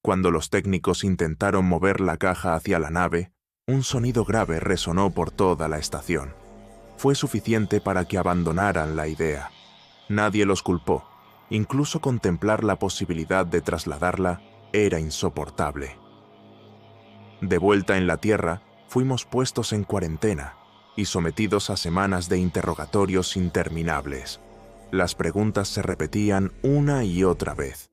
Cuando los técnicos intentaron mover la caja hacia la nave, un sonido grave resonó por toda la estación. Fue suficiente para que abandonaran la idea. Nadie los culpó. Incluso contemplar la posibilidad de trasladarla era insoportable. De vuelta en la Tierra, fuimos puestos en cuarentena y sometidos a semanas de interrogatorios interminables. Las preguntas se repetían una y otra vez.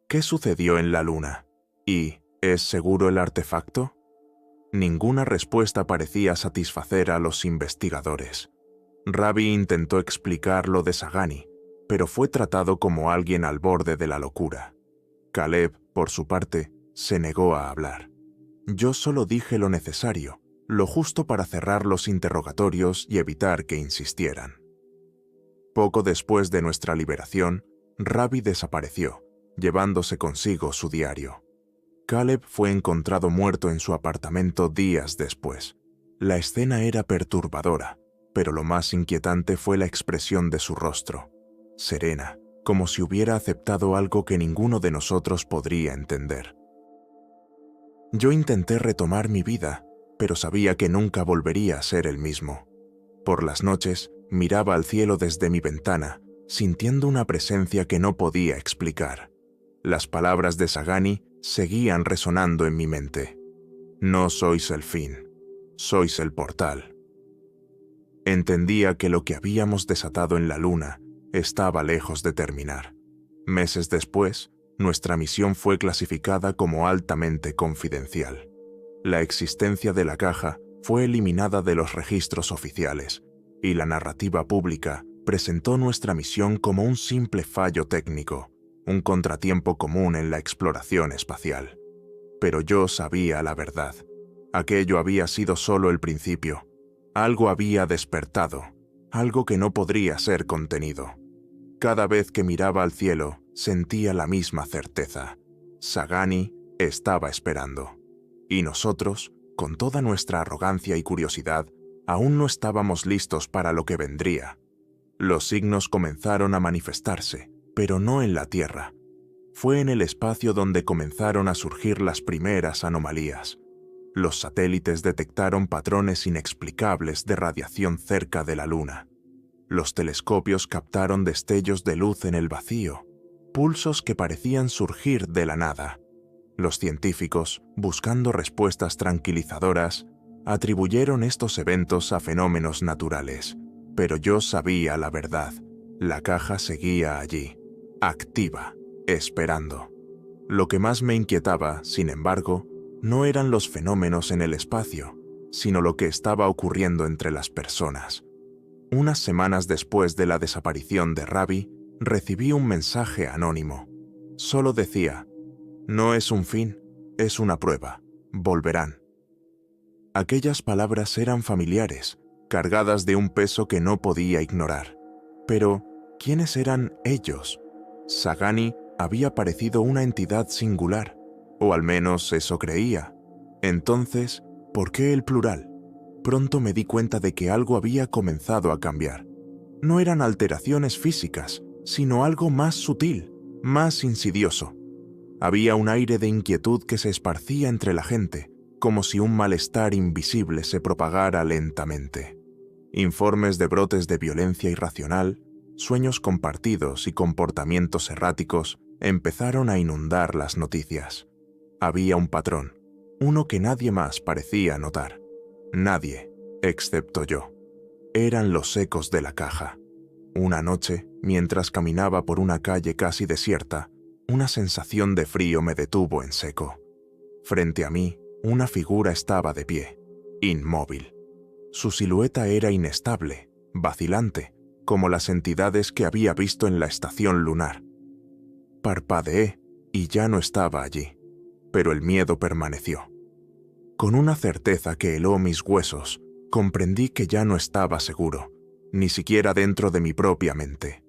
¿Qué sucedió en la Luna? ¿Y es seguro el artefacto? Ninguna respuesta parecía satisfacer a los investigadores. Ravi intentó explicar lo de Sagani, pero fue tratado como alguien al borde de la locura. Caleb, por su parte, se negó a hablar. Yo solo dije lo necesario, lo justo para cerrar los interrogatorios y evitar que insistieran. Poco después de nuestra liberación, Ravi desapareció, llevándose consigo su diario. Caleb fue encontrado muerto en su apartamento días después. La escena era perturbadora, pero lo más inquietante fue la expresión de su rostro, serena, como si hubiera aceptado algo que ninguno de nosotros podría entender. Yo intenté retomar mi vida, pero sabía que nunca volvería a ser el mismo. Por las noches, miraba al cielo desde mi ventana, sintiendo una presencia que no podía explicar. Las palabras de Sagani seguían resonando en mi mente. No sois el fin, sois el portal. Entendía que lo que habíamos desatado en la Luna estaba lejos de terminar. Meses después, nuestra misión fue clasificada como altamente confidencial. La existencia de la caja fue eliminada de los registros oficiales, y la narrativa pública presentó nuestra misión como un simple fallo técnico, un contratiempo común en la exploración espacial. Pero yo sabía la verdad. Aquello había sido solo el principio. Algo había despertado, algo que no podría ser contenido. Cada vez que miraba al cielo, sentía la misma certeza. Sagani estaba esperando. Y nosotros, con toda nuestra arrogancia y curiosidad, aún no estábamos listos para lo que vendría. Los signos comenzaron a manifestarse, pero no en la Tierra. Fue en el espacio donde comenzaron a surgir las primeras anomalías. Los satélites detectaron patrones inexplicables de radiación cerca de la Luna. Los telescopios captaron destellos de luz en el vacío, pulsos que parecían surgir de la nada. Los científicos, buscando respuestas tranquilizadoras, atribuyeron estos eventos a fenómenos naturales. Pero yo sabía la verdad. La caja seguía allí, activa, esperando. Lo que más me inquietaba, sin embargo, no eran los fenómenos en el espacio, sino lo que estaba ocurriendo entre las personas. Unas semanas después de la desaparición de Ravi, recibí un mensaje anónimo. Solo decía: «No es un fin, es una prueba. Volverán». Aquellas palabras eran familiares, cargadas de un peso que no podía ignorar. Pero, ¿quiénes eran ellos? Sagani había parecido una entidad singular, o al menos eso creía. Entonces, ¿por qué el plural? Pronto me di cuenta de que algo había comenzado a cambiar. No eran alteraciones físicas, sino algo más sutil, más insidioso. Había un aire de inquietud que se esparcía entre la gente, como si un malestar invisible se propagara lentamente. Informes de brotes de violencia irracional, sueños compartidos y comportamientos erráticos empezaron a inundar las noticias. Había un patrón, uno que nadie más parecía notar. Nadie, excepto yo. Eran los ecos de la caja. Una noche, mientras caminaba por una calle casi desierta, una sensación de frío me detuvo en seco. Frente a mí, una figura estaba de pie, inmóvil. Su silueta era inestable, vacilante, como las entidades que había visto en la estación lunar. Parpadeé y ya no estaba allí, pero el miedo permaneció. Con una certeza que heló mis huesos, comprendí que ya no estaba seguro, ni siquiera dentro de mi propia mente.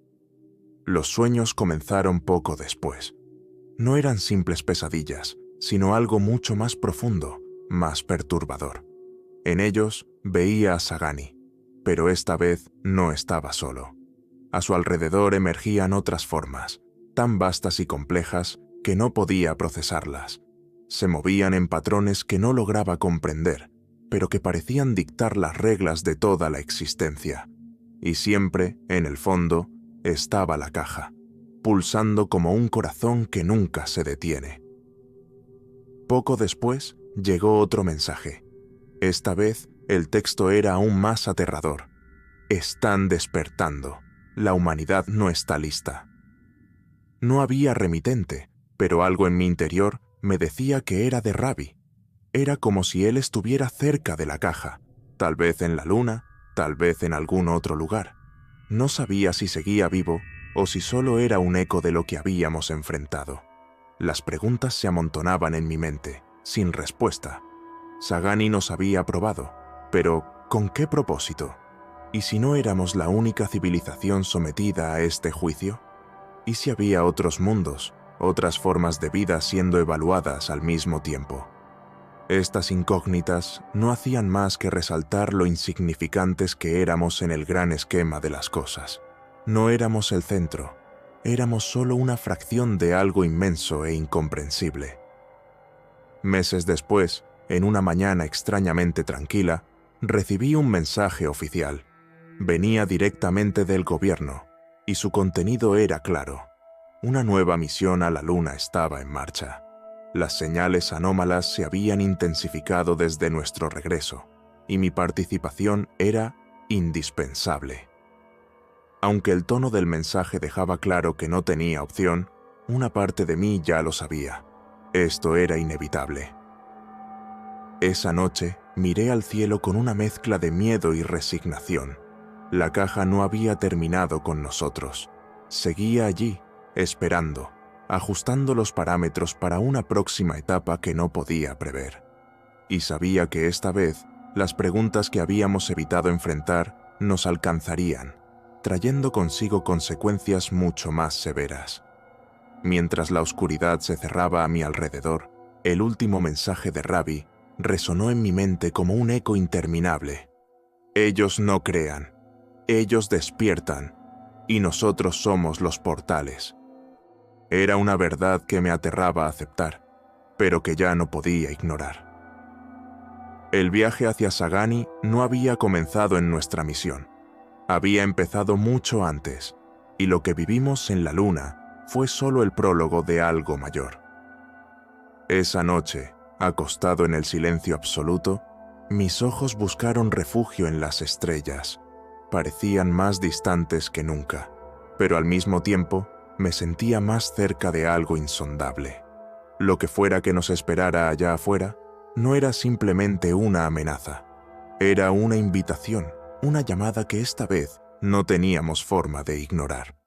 Los sueños comenzaron poco después. No eran simples pesadillas, sino algo mucho más profundo, más perturbador. En ellos veía a Sagani, pero esta vez no estaba solo. A su alrededor emergían otras formas, tan vastas y complejas que no podía procesarlas. Se movían en patrones que no lograba comprender, pero que parecían dictar las reglas de toda la existencia. Y siempre, en el fondo, estaba la caja, pulsando como un corazón que nunca se detiene. Poco después, llegó otro mensaje. Esta vez, el texto era aún más aterrador. Están despertando. La humanidad no está lista. No había remitente, pero algo en mi interior me decía que era de Ravi. Era como si él estuviera cerca de la caja, tal vez en la luna, tal vez en algún otro lugar. No sabía si seguía vivo o si solo era un eco de lo que habíamos enfrentado. Las preguntas se amontonaban en mi mente, sin respuesta. Sagani nos había probado, pero ¿con qué propósito? ¿Y si no éramos la única civilización sometida a este juicio? ¿Y si había otros mundos, otras formas de vida siendo evaluadas al mismo tiempo? Estas incógnitas no hacían más que resaltar lo insignificantes que éramos en el gran esquema de las cosas. No éramos el centro, éramos solo una fracción de algo inmenso e incomprensible. Meses después, en una mañana extrañamente tranquila, recibí un mensaje oficial. Venía directamente del gobierno, y su contenido era claro. Una nueva misión a la Luna estaba en marcha. Las señales anómalas se habían intensificado desde nuestro regreso, y mi participación era indispensable. Aunque el tono del mensaje dejaba claro que no tenía opción, una parte de mí ya lo sabía. Esto era inevitable. Esa noche miré al cielo con una mezcla de miedo y resignación. La caja no había terminado con nosotros. Seguía allí, esperando, ajustando los parámetros para una próxima etapa que no podía prever. Y sabía que esta vez, las preguntas que habíamos evitado enfrentar nos alcanzarían, trayendo consigo consecuencias mucho más severas. Mientras la oscuridad se cerraba a mi alrededor, el último mensaje de Ravi resonó en mi mente como un eco interminable. Ellos no crean, ellos despiertan, y nosotros somos los portales. Era una verdad que me aterraba aceptar, pero que ya no podía ignorar. El viaje hacia Sagani no había comenzado en nuestra misión. Había empezado mucho antes, y lo que vivimos en la Luna fue solo el prólogo de algo mayor. Esa noche, acostado en el silencio absoluto, mis ojos buscaron refugio en las estrellas. Parecían más distantes que nunca, pero al mismo tiempo me sentía más cerca de algo insondable. Lo que fuera que nos esperara allá afuera no era simplemente una amenaza. Era una invitación, una llamada que esta vez no teníamos forma de ignorar.